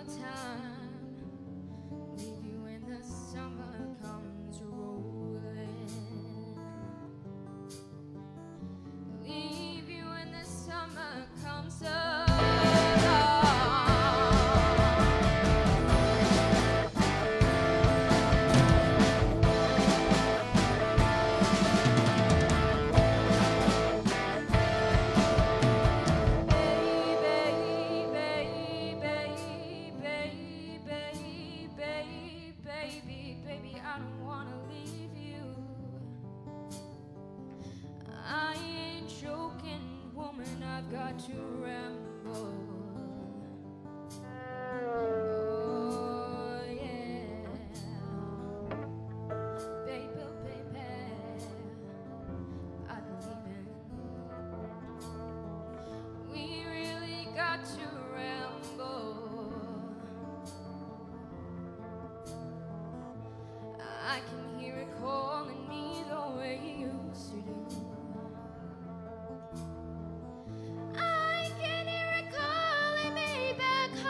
summertime, leave you when the summer comes rolling, leave you when the summer comes along. Baby, I don't wanna leave you. I ain't joking, woman, I've got to ramble. Oh yeah, baby, I believe in. We really got to ramble. I can hear it calling me the way it used to do. I can hear it calling me back home.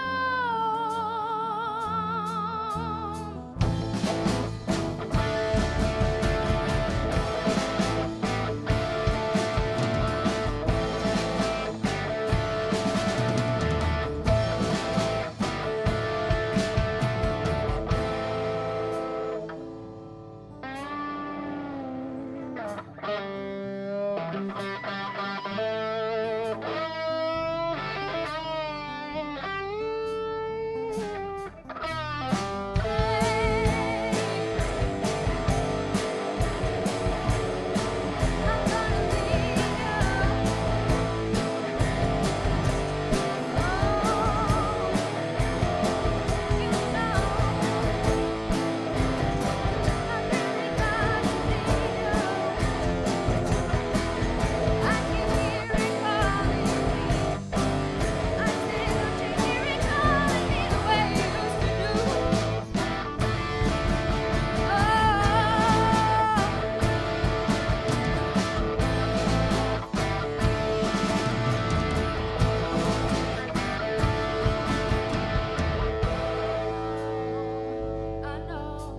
I know.